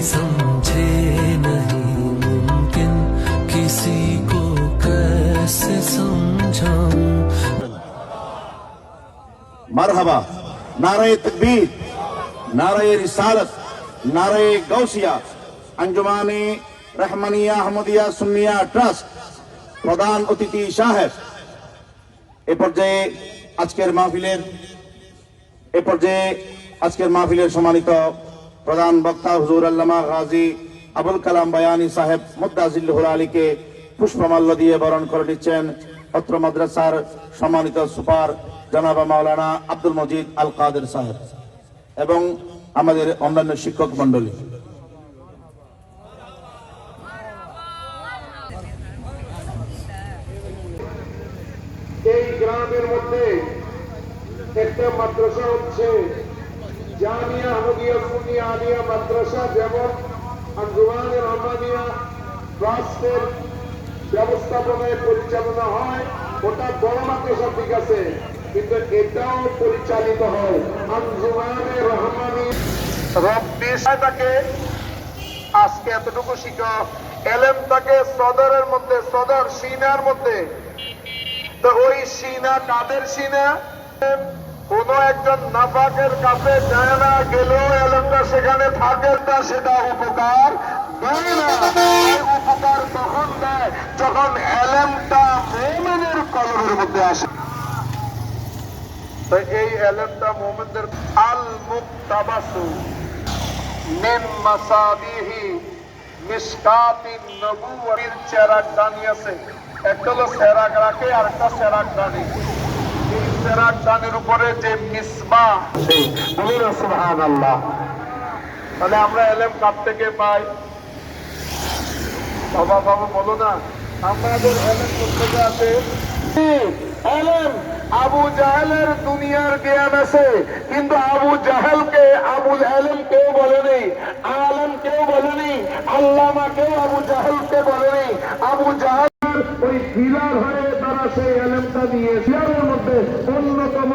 समझे नहीं मुमकिन किसी को कैसे समझाऊं। मरहबा, नारे तकबीर, नारे रिसालत, नारे गौसिया, अंजुमाने रहमानिया अहमदिया सुन्निया ट्রাস্ট প্রধান অতিথি সাহেব, এ পর্যায়ে আজকের মাহফিলের সম্মানিত প্রধান বক্তা হুজুর আল্লামা গাজী আবুল কালাম বায়ানী সাহেব মুদ্দাজিল্লুহুল আলীকে পুষ্পমাল্য দিয়ে বরণ করে নিচ্ছেন অত্র মাদ্রাসার সম্মানিত সুপার জনাব মাওলানা আব্দুল মজিদ আল কাদের সাহেব এবং আমাদের অন্যান্য শিক্ষক মণ্ডলী। এই গ্রামের মধ্যে একটা মাদ্রাসা হচ্ছে জামিয়া আহমদিয়া সুন্নিয়া আলিয়া মাদ্রাসা, যেমন আঞ্জুমানে রহমানিয়া ট্রাস্টের ব্যবস্থাপনায় পরিচালনা হয়, ওটা বড় মাদ্রাসা ঠিক আছে, কিন্তু এটাও পরিচালিত হয় আঞ্জুমানে রহমানি রব্বি সাহেবকে। আজকে এতটুকু শিখো, এলেমটাকে সদরের মধ্যে, সদর সিনার মধ্যে, তো ওই সিনা কাদের সিনা? কোন একজন নাফাকের কাছে যায় না, গেলেও এলেমটা সেখানে থাকে, তা সেটা উপকার দেয় না। উপকার তখন দেয় যখন এলেমটা মুমিনের কলবের মধ্যে আসে। তো এই এলেমটা মুমিনদের আল মুক্তাবাসু মিন মাসাবিহি মিশকাতিন নবুওয়াতির চেরাগ দানি আছে, একটা হলো চেরাগ রাখে আর একটা চেরাগ দানি। এই চেরাগ দানির উপরে যে মিসবাহ, বলুন সুবহানাল্লাহ। তাহলে আমরা এলেম কার থেকে পাই? বাবা বাবা বলো না, আমাদের এলেম কোথেকে আসে? এলেম আবু জাহেলের দুনিয়ার জ্ঞান আছে, কিন্তু আবু জাহেলকে আবুল এলেম কেউ বলেনি, আলেম কেউ বলেনি, আল্লামা কেউ আবু জাহেলকে বলেনি। আবু জাহেল ওই পিলার হয়ে তারা সেই এলেমটা দিয়ে পিলারের মধ্যে অন্যতম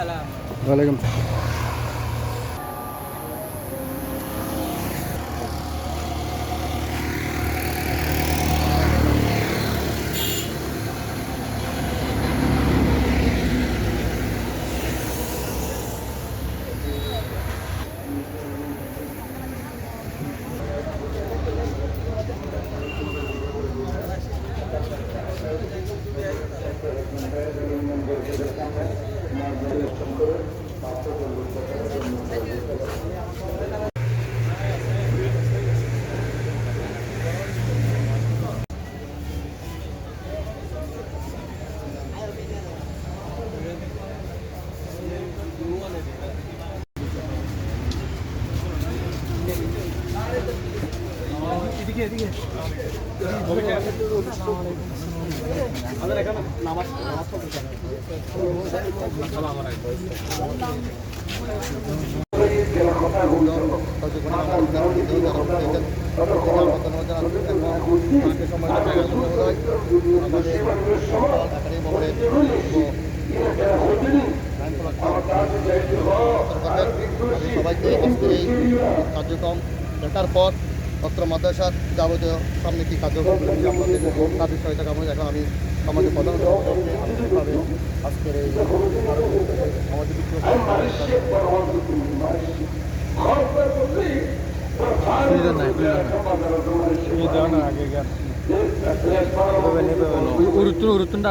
ওয়ালাইকুম সবাইকে আজকের এই কার্যক্রম দেখার পর অত্র মাদ্রাসার যাবতীয় সামনে কি কার্যক্রম আমাদের তাদের সহায়তা কামনা এখন আমি আমাদের প্রধান আন্তরিকভাবে আজকের এই আমাদের উরুতুনটা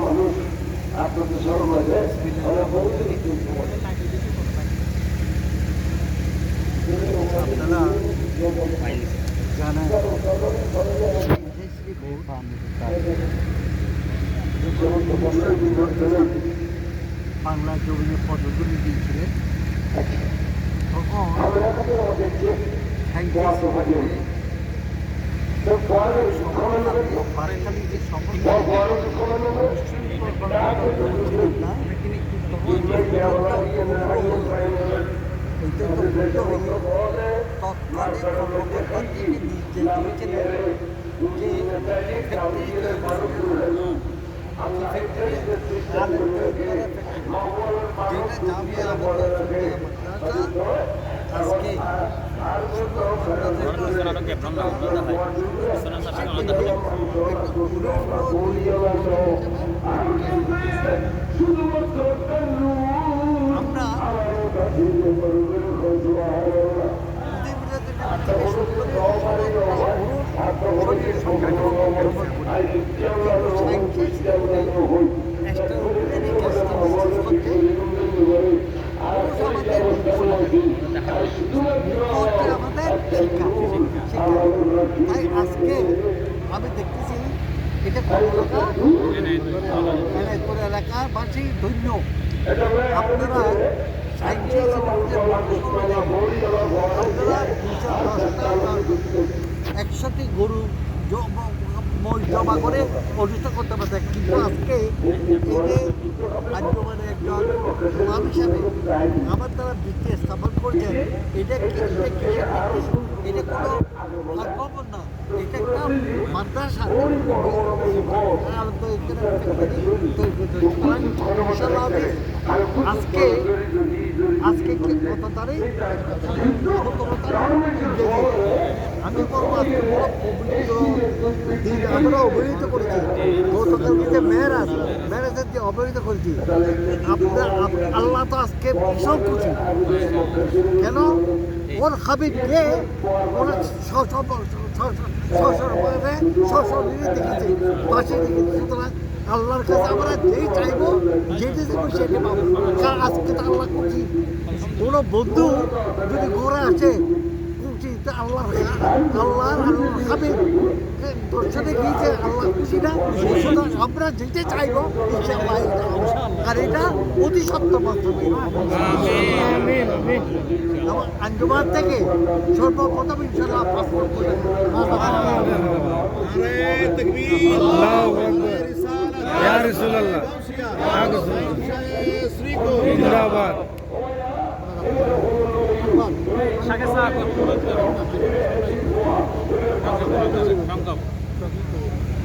মানুষ আপনাদের সর্বদা বাংলা জমিনে পদগুলি দিয়েছিলেন তখন বারখালি যে আজকে আমরা তাই আজকে আমি দেখতেছি এটা কোন এলাকার বাসী ধন্য আপনারা আপনারা 100টি গরু জমা করে প্রতিষ্ঠা করতে পারছে, কিন্তু আজকে এই যে আঞ্জুমানের একজন ইমাম হিসাবে আমার দ্বারা ভিত্তি স্থাপন করছেন, এটা এটা কোনো ভবন না, এটা একটা মাদ্রাসা। আজকে আজকে কত তারিখ? আমি বলবো আজকে বড় পবিত্র দিন আমরা অবহিত করেছি। গতকাল যে মেয়েরাজের যে অবহিত করেছি, আপনার আল্লাহ তো আজকে ভীষণ খুশি। কেন? ওর হাবিবকে ওরা দেখেছে, পাশে দেখেছে। সুতরাং আল্লাহর কাছে আমরা যেই চাইবো যেটা চাইবো সেটা পাবো। কারণ আজকে তো আল্লাহ খুশি। কোনো বন্ধু যদি ঘরে আসে খুশি, তো আল্লাহর হাবিব দর্শনে গিয়েছে, আল্লাহ খুশি না? সুতরাং আমরা যেটা চাইবো ইনশাআল্লাহ এটা হবে। আর এটা অতি সত্য বাস্তবে আমার আঞ্জুমান থেকে সর্বপ্রথম ইনশাআল্লাহ পাসপোর্ট করে ইয়া রাসূলুল্লাহ জিন্দাবাদ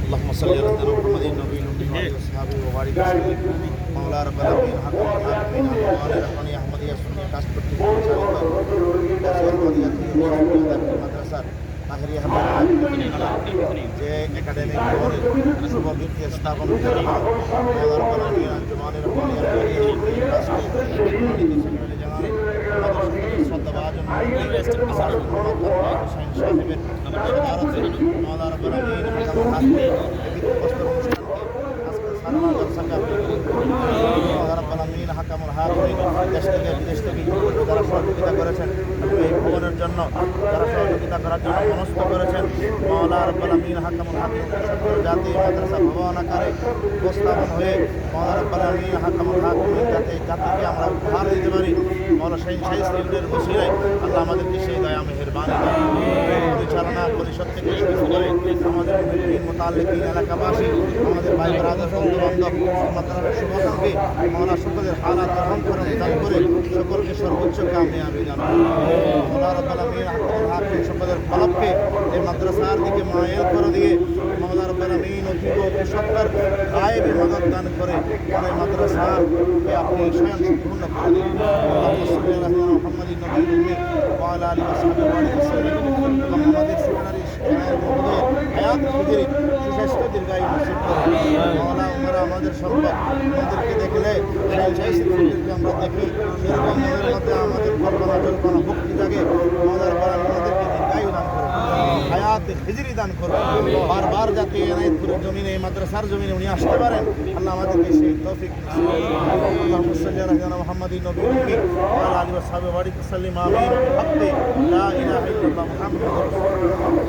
اللهم صل على سيدنا محمد النبي الأمي وعلى أصحابه وبارك وسلم مولا رب العالمين حق العالمين وعلى رحمه أحمد يسرني كاسبت মাদ্রাসার তাহরিয়া যে একাডেমিক ভবনের শুভবৃত্তি স্থাপন করা مولا رب العالمين আঞ্জুমানের শ্রদ্ধাভাজন সাহেবের مولا رب العالمين দেশ থেকে বিদেশ থেকে যারা সহযোগিতা করেছেন এই ভবনের জন্য, যারা সহযোগিতা করার জন্য মনস্থ করেছেন, মাওলা রাব্বুল আমিন হাকামুল হাকিম জাতীয় মাদ্রাসা ভবন আকারে উপস্থাপন হয়ে মাওলা রাব্বুল আমিন হাকামুল হাকিম যাতে জাতিকে আমরা উপহার দিতে পারি, মাওলা সেই স্ত্রীদের বসিলায় আল্লাহ আমাদেরকে সেই দয়া মেহেরবানি পরিচালনা পরিষদ থেকে শুরু করে আমাদের মোতালেকিন এলাকাবাসী, আমাদের ভাই ব্রাদার বন্ধু বান্ধব মাদ্রাসার শুভাকাঙ্ক্ষী মাওলা সকলের হালাত গ্রহণ করে দান করে সকলকে সর্বোচ্চ কামিয়াবি দান করুন। মাওলা রাব্বুল আমিন হাকামুল হাকিম সকলের কলবকে এই মাদ্রাসার দিকে মায়েল করে দিয়ে মাওলা রাব্বুল আমিন অতি সত্তর গায়েবী মদদ দান করে এই মাদ্রাসাকে আপনি স্বয়ং সম্পূর্ণ করে দিন। আল্লাহু সুবহানাহু মুহাম্মাদিন নবীর উম্মি ওয়া আলা আলিহি ওয়া সাহবিহি আমাদের সেক্রেটারি মহোদয় হায়াত হুজুরি সুস্বাস্থ্য দীর্ঘায়ু নসিব করুন। মাওলা আমরা আমাদের সম্পদ আমাদেরকে দেখলে সেই স্ত্রীদেরকে আমরা দেখি সেরকম মনের মধ্যে আমাদের কল্পনা জল্পনা ভক্তি থাকে। মাওলা রাব্বুল আমিন আমাদেরকে দীর্ঘায়ু দান করুন, হায়াত হিজরি দান করুন। বারবার যাতে এনায়েতপুরের জমিনে এই মাদ্রাসার জমিনে উনি আসতে পারেন, আল্লাহ আমাদেরকে সেই তৌফিক নসিব করুন। আল্লাহুম্মা সাল্লি আলা সাইয়্যিদিনা মুহাম্মাদিন নবিয়্যিল উম্মি ওয়া আলা আলিহি ওয়া সাহবিহি ওয়া বারিক ওয়া সাল্লিম আমিন বিহাক্কি লা ইলাহা ইল্লাল্লাহ মুহাম্মাদুর রাসূলুল্লাহ।